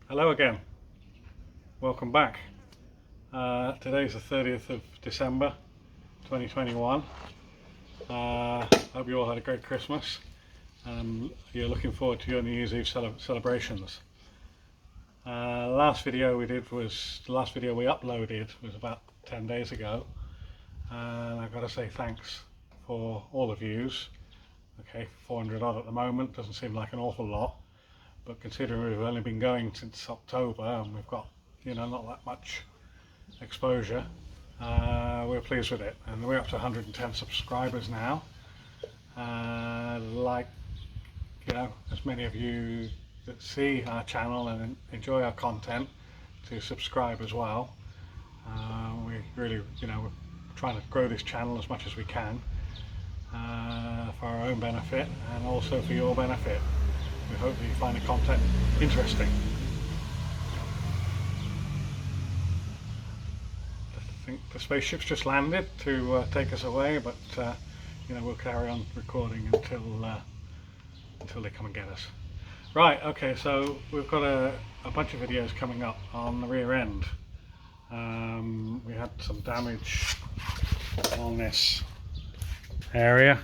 Hello again, welcome back. Today's the 30th of December 2021. Hope you all had a great Christmas and you're looking forward to your New Year's Eve celebrations. The last video we uploaded was about 10 days ago, and I've got to say thanks for all the views. Okay, 400 odd at the moment, doesn't seem like an awful lot. But considering we've only been going since October and we've got, not that much exposure, we're pleased with it. And we're up to 110 subscribers now. As many of you that see our channel and enjoy our content, to subscribe as well. We really, we're trying to grow this channel as much as we can for our own benefit and also for your benefit. We hope that you find the content interesting. I think the spaceship's just landed to take us away, but we'll carry on recording until they come and get us. Right, okay, so we've got a bunch of videos coming up on the rear end. We had some damage on this area.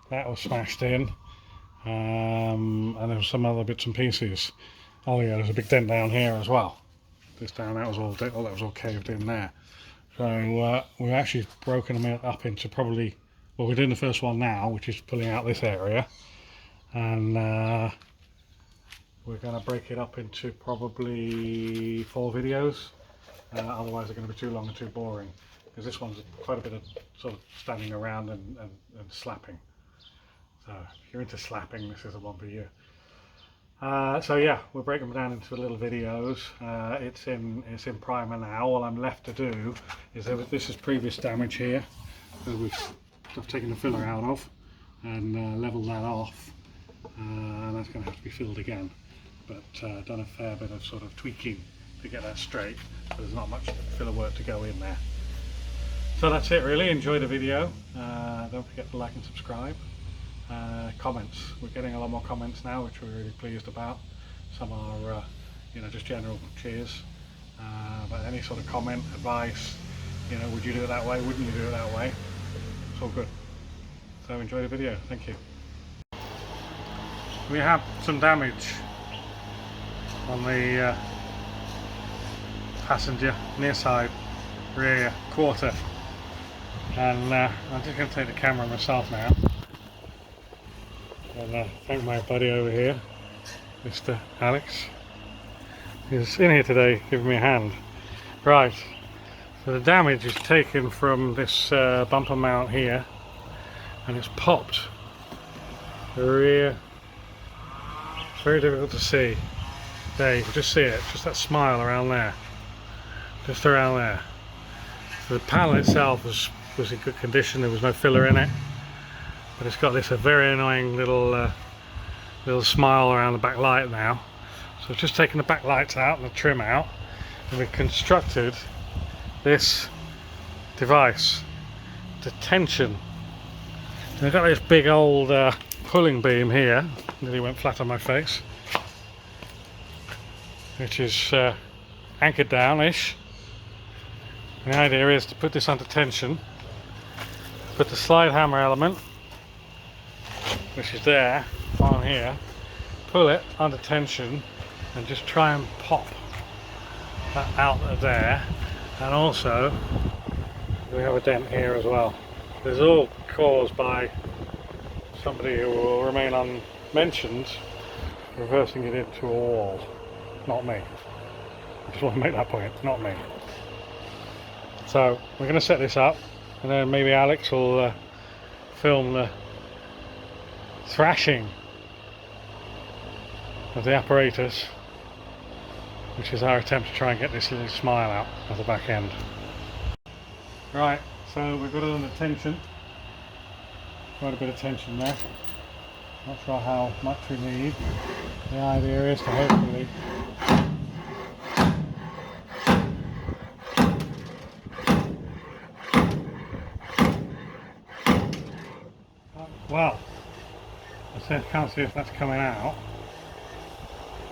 That was smashed in. And there was some other bits and pieces. Oh yeah, there's a big dent down here as well. That was all caved in there. So we've actually broken them up into probably, well, we're doing the first one now, which is pulling out this area, and we're going to break it up into probably 4 videos. Otherwise they're going to be too long and too boring, because this one's quite a bit of sort of standing around and slapping. So if you're into slapping, this is the one for you. So yeah, we'll break them down into little videos. It's in primer now. All I'm left to do is this is previous damage here that I've taken the filler out of and leveled that off, and that's going to have to be filled again. But done a fair bit of sort of tweaking to get that straight. But there's not much filler work to go in there. So that's it really. Enjoy the video. Don't forget to like and subscribe. Comments, we're getting a lot more comments now, which we're really pleased about. Some are just general cheers, but any sort of comment, advice, would you do it that way, wouldn't you do it that way, it's all good. So enjoy the video. Thank you. We have some damage on the passenger near side rear quarter, and I'm just going to take the camera myself now and thank my buddy over here, Mr. Alex. He's in here today giving me a hand. Right, so the damage is taken from this bumper mount here, and it's popped the rear. It's very difficult to see. There, you can just see it, just that smile around there, just around there. So the panel itself was in good condition, there was no filler in it. But it's got this very annoying little smile around the back light now. So I've just taken the back lights out and the trim out, and we've constructed this device, the tension. And I've got this big old pulling beam here, nearly went flat on my face, which is anchored down-ish. The idea is to put this under tension, put the slide hammer element, which is there on here, pull it under tension and just try and pop that out of there. And also we have a dent here as well. This is all caused by somebody who will remain unmentioned reversing it into a wall. Not me. I just want to make that point, not me. So we're going to set this up, and then maybe Alex will film the thrashing of the apparatus, which is our attempt to try and get this little smile out of the back end. Right, so we've got it under tension, quite a bit of tension there. Not sure how much we need. The idea is to hopefully well, I can't see if that's coming out.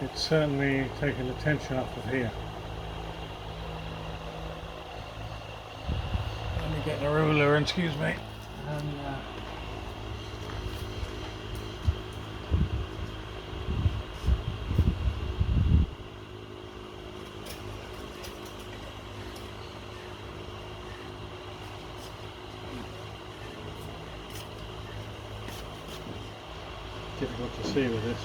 it's certainly taken the tension off of here. Let me get the ruler, and excuse me, and difficult to see with this.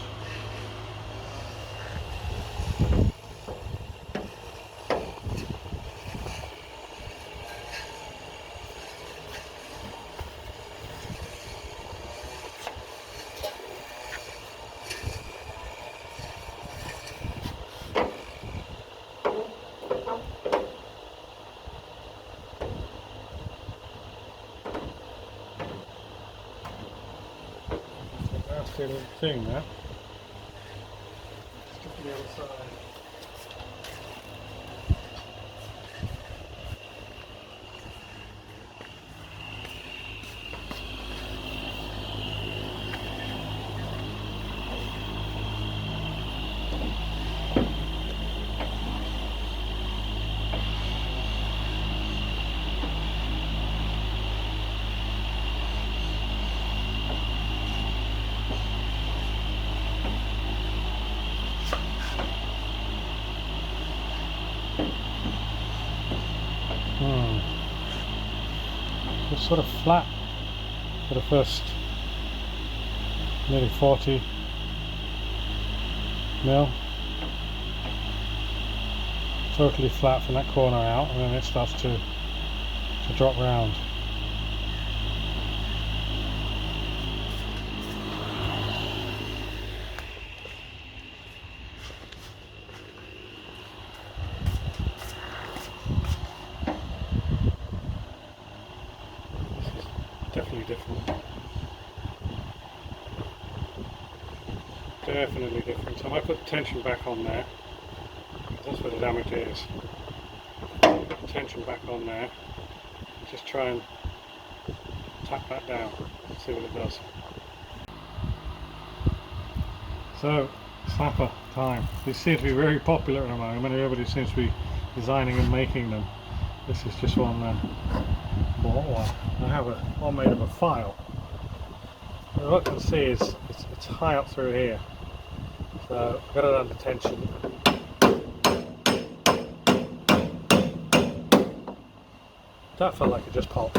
That's the little thing there. Let's get to the other side. It's sort of flat for the first nearly 40 mil. Totally flat from that corner out, and then it starts to drop round. Definitely different. Definitely different. So I might put the tension back on there. That's where the damage is. Put the tension back on there. Just try and tap that down. See what it does. So, slapper time. These seem to be very popular at the moment. Everybody seems to be designing and making them. This is just one. Bought one. I have one made of a file. And what you can see is it's high up through here. So I've got it under tension. That felt like it just popped.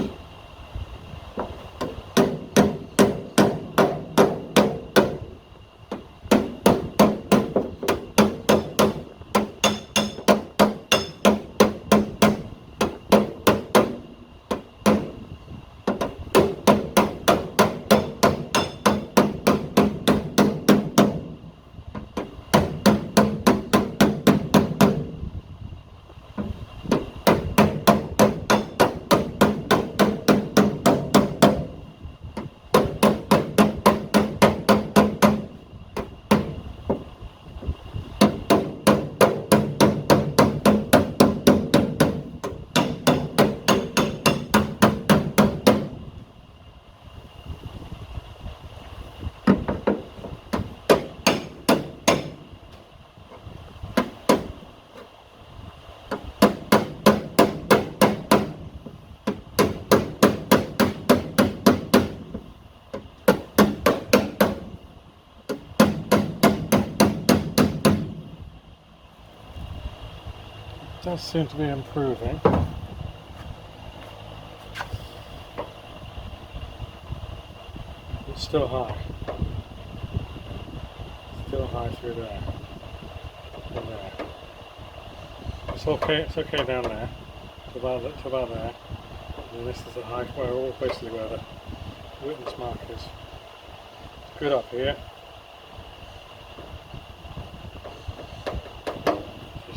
Does seem to be improving. It's still high. Still high through there. And there. It's okay. It's okay down there. To about there. And this is the high, where basically where the witness mark is. It's good up here.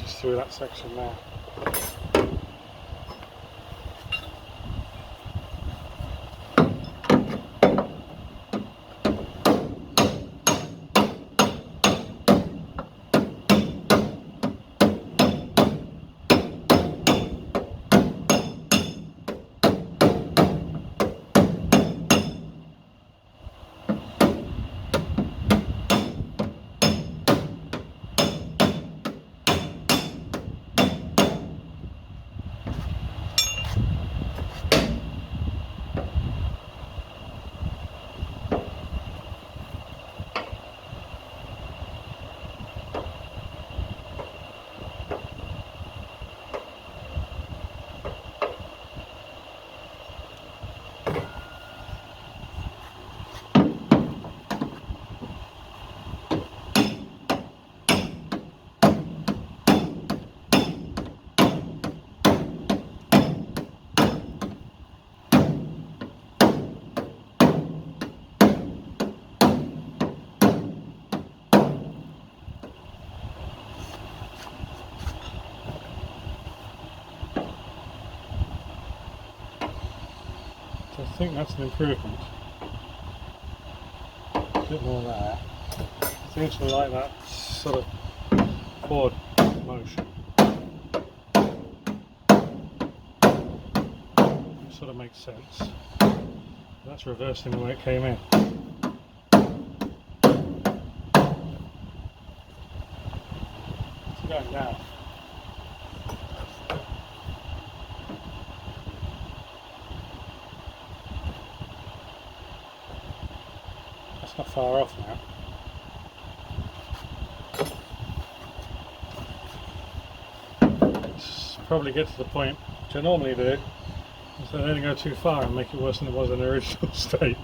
Just through that section there. So I think that's an improvement. A bit more of that. Seems to like that sort of forward motion. It sort of makes sense. That's reversing the way it came in. It's going down. That's not far off now. Let's probably get to the point, which I normally do, is that I don't go too far and make it worse than it was in the original state.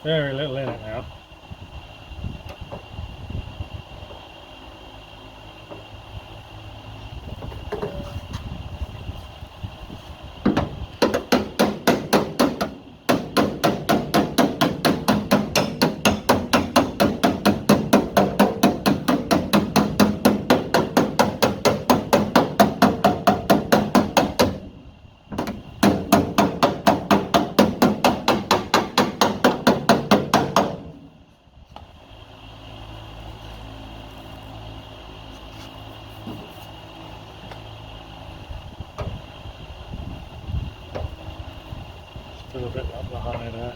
Very little in it now. Still a bit up the high there.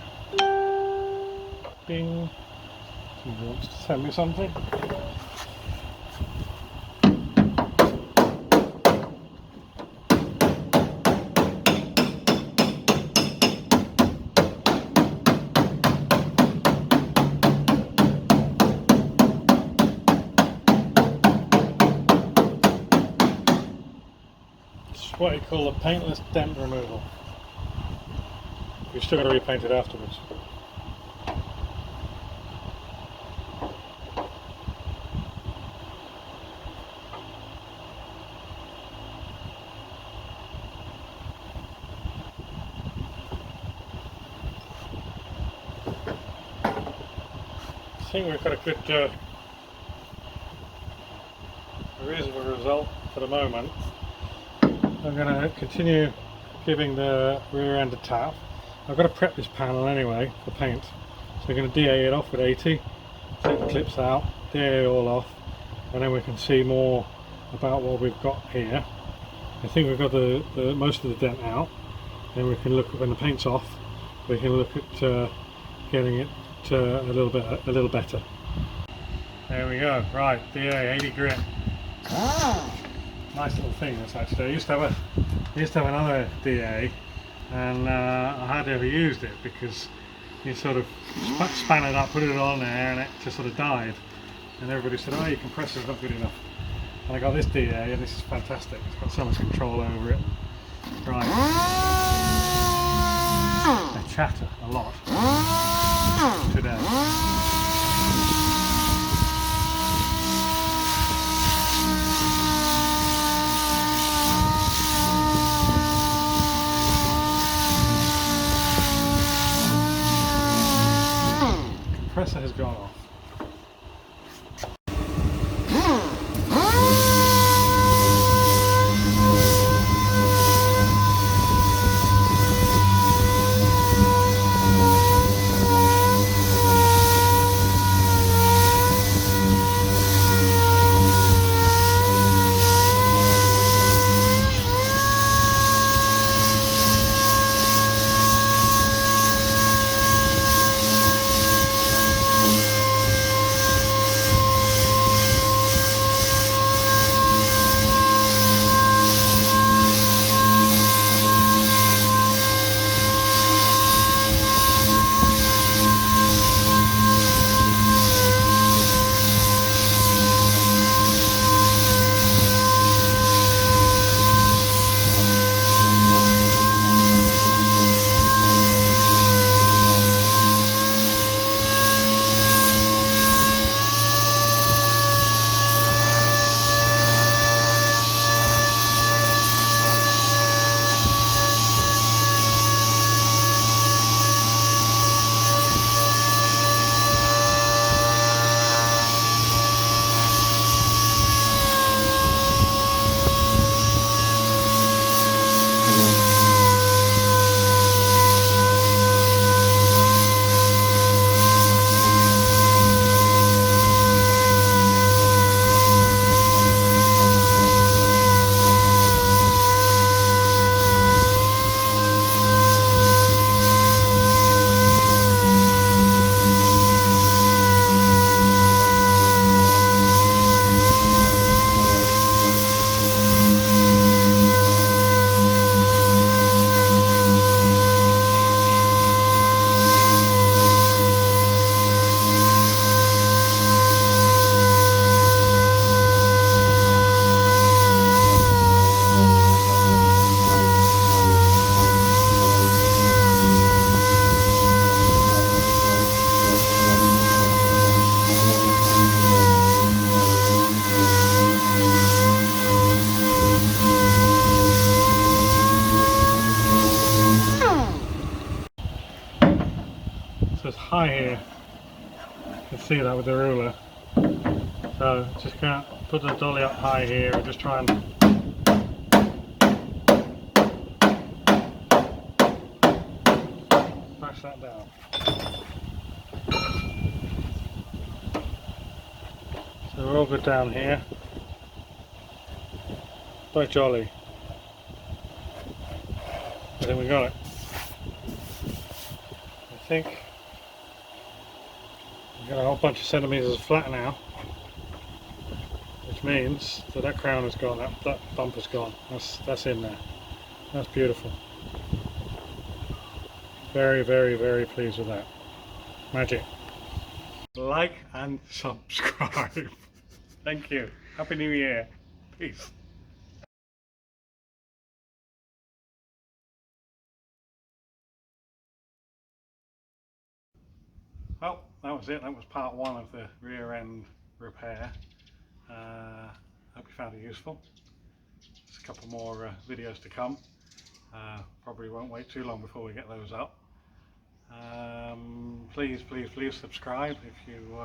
Bing. Somebody wants to send me something. It's what you call a paintless dent removal. You've still got to repaint it afterwards. I think we've got a good reasonable result for the moment. I'm going to continue giving the rear end a tap. I've got to prep this panel anyway for paint, so we're going to DA it off with 80, take the clips out, DA it all off, and then we can see more about what we've got here. I think we've got the most of the dent out. Then we can look at, when the paint's off, we can look at getting it a little better. There we go. Right, DA 80 grit. Nice little thing this actually. I used to have another DA. And I hardly ever used it because you sort of span it up, put it on there, and it just sort of died. And everybody said, "Oh, your compressor's not good enough." And I got this DA, and this is fantastic. It's got so much control over it. Right. They chatter a lot today. Compressor has gone off. high here. You can see that with the ruler. So just can't put the dolly up high here and just try and smash that down. So we're all good down here. By jolly. I think we got it. I think we've got a whole bunch of centimetres of flat now, which means that that crown is gone, that bumper's gone. That's in there. That's beautiful. Very, very, very pleased with that. Magic. Like and subscribe. Thank you. Happy New Year. Peace. Well, that was it. That was part one of the rear end repair. Hope you found it useful. There's a couple more videos to come. Probably won't wait too long before we get those up. Please subscribe if you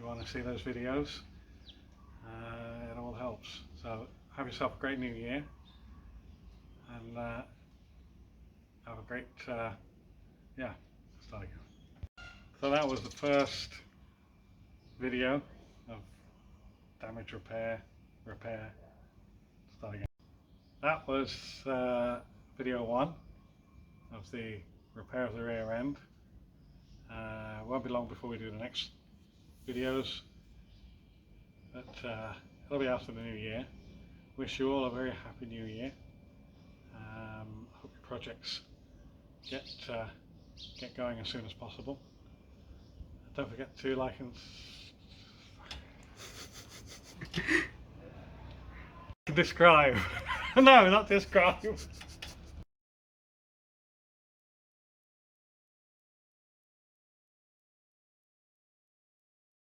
want to see those videos. It all helps. So have yourself a great New Year, and have a great yeah. Start again. So that was the first video of damage repair. Start again. That was video one of the repair of the rear end. Won't be long before we do the next videos, but it'll be after the new year. Wish you all a very happy new year. Hope your projects get going as soon as possible. Don't forget to like and describe. No, not describe.